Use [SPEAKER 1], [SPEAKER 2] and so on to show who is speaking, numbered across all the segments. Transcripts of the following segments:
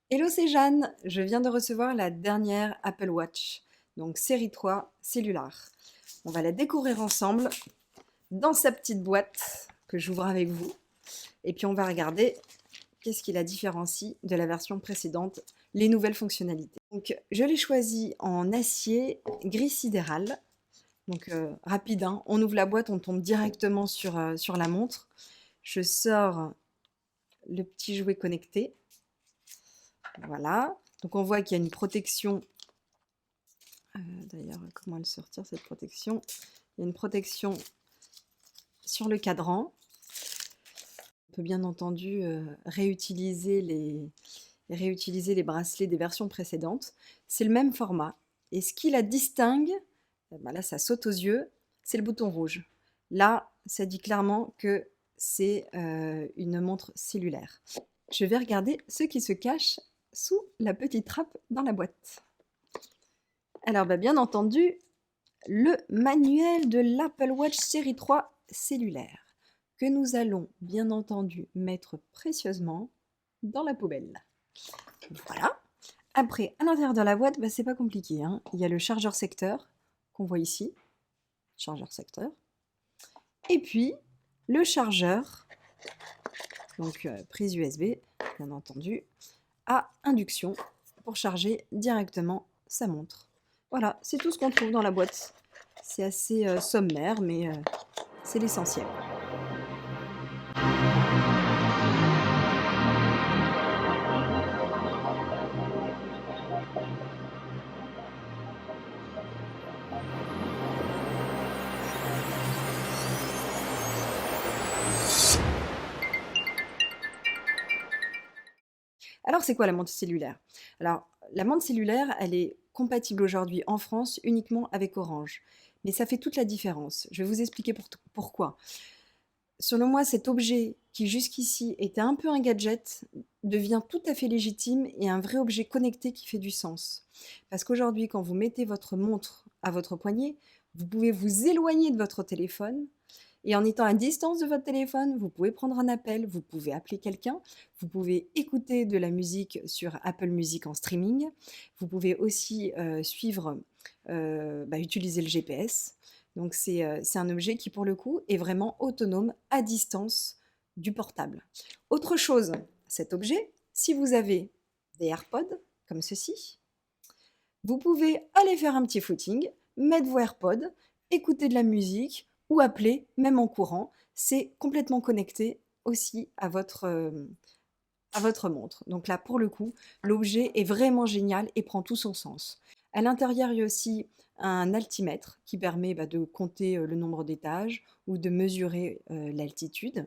[SPEAKER 1] Hello, c'est Jeanne. Je viens de recevoir la dernière Apple Watch, donc série 3 cellulaire. On va la découvrir ensemble dans sa petite boîte que j'ouvre avec vous. Et puis on va regarder qu'est-ce qui la différencie de la version précédente, les nouvelles fonctionnalités. Donc je l'ai choisi en acier gris sidéral. Donc rapide, hein. On ouvre la boîte, on tombe directement sur la montre. Je sors le petit jouet connecté. Voilà. Donc on voit qu'il y a une protection. D'ailleurs, comment le sortir cette protection? Il y a une protection sur le cadran. On peut bien entendu réutiliser les bracelets des versions précédentes. C'est le même format. Et ce qui la distingue, ben là ça saute aux yeux, c'est le bouton rouge. Là, ça dit clairement que c'est une montre cellulaire. Je vais regarder ce qui se cache sous la petite trappe dans la boîte. Alors, bien entendu, le manuel de l'Apple Watch série 3 cellulaire, que nous allons bien entendu mettre précieusement dans la poubelle. Voilà. Après, à l'intérieur de la boîte, c'est pas compliqué, hein. Il y a le chargeur secteur qu'on voit ici, chargeur secteur, et puis le chargeur, donc prise USB, bien entendu, à induction pour charger directement sa montre. Voilà, c'est tout ce qu'on trouve dans la boîte. C'est assez sommaire, mais c'est l'essentiel. Alors, c'est quoi la montre cellulaire? Alors, la montre cellulaire, elle est compatible aujourd'hui en France uniquement avec Orange. Mais ça fait toute la différence. Je vais vous expliquer pourquoi. Selon moi, cet objet qui jusqu'ici était un peu un gadget devient tout à fait légitime et un vrai objet connecté qui fait du sens. Parce qu'aujourd'hui, quand vous mettez votre montre à votre poignet, vous pouvez vous éloigner de votre téléphone et en étant à distance de votre téléphone, vous pouvez prendre un appel, vous pouvez appeler quelqu'un, vous pouvez écouter de la musique sur Apple Music en streaming, vous pouvez aussi utiliser le GPS. Donc c'est un objet qui, pour le coup, est vraiment autonome à distance du portable. Autre chose, cet objet, si vous avez des AirPods comme ceci, vous pouvez aller faire un petit footing, mettre vos AirPods, écouter de la musique ou appeler, même en courant. C'est complètement connecté aussi à votre montre. Donc là, pour le coup, l'objet est vraiment génial et prend tout son sens. À l'intérieur, il y a aussi un altimètre qui permet de compter le nombre d'étages ou de mesurer l'altitude.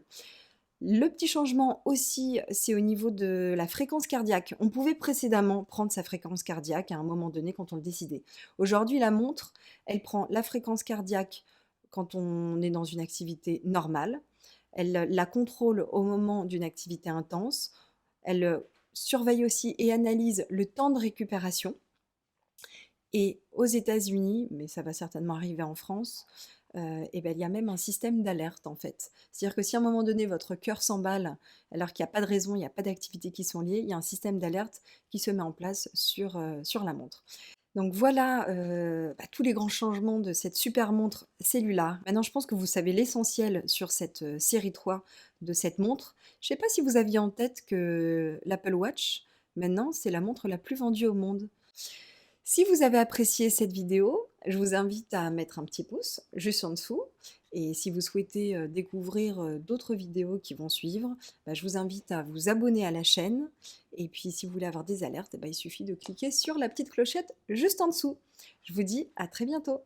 [SPEAKER 1] Le petit changement aussi, c'est au niveau de la fréquence cardiaque. On pouvait précédemment prendre sa fréquence cardiaque à un moment donné quand on le décidait. Aujourd'hui, la montre, elle prend la fréquence cardiaque quand on est dans une activité normale. Elle la contrôle au moment d'une activité intense. Elle surveille aussi et analyse le temps de récupération. Et aux États-Unis, mais ça va certainement arriver en France, il y a même un système d'alerte en fait. C'est-à-dire que si à un moment donné votre cœur s'emballe alors qu'il n'y a pas de raison, il n'y a pas d'activité qui sont liées, il y a un système d'alerte qui se met en place sur la montre. Donc voilà tous les grands changements de cette super montre cellulaire. Maintenant, je pense que vous savez l'essentiel sur cette série 3 de cette montre. Je ne sais pas si vous aviez en tête que l'Apple Watch, maintenant, c'est la montre la plus vendue au monde. Si vous avez apprécié cette vidéo, je vous invite à mettre un petit pouce juste en dessous. Et si vous souhaitez découvrir d'autres vidéos qui vont suivre, je vous invite à vous abonner à la chaîne. Et puis si vous voulez avoir des alertes, il suffit de cliquer sur la petite clochette juste en dessous. Je vous dis à très bientôt.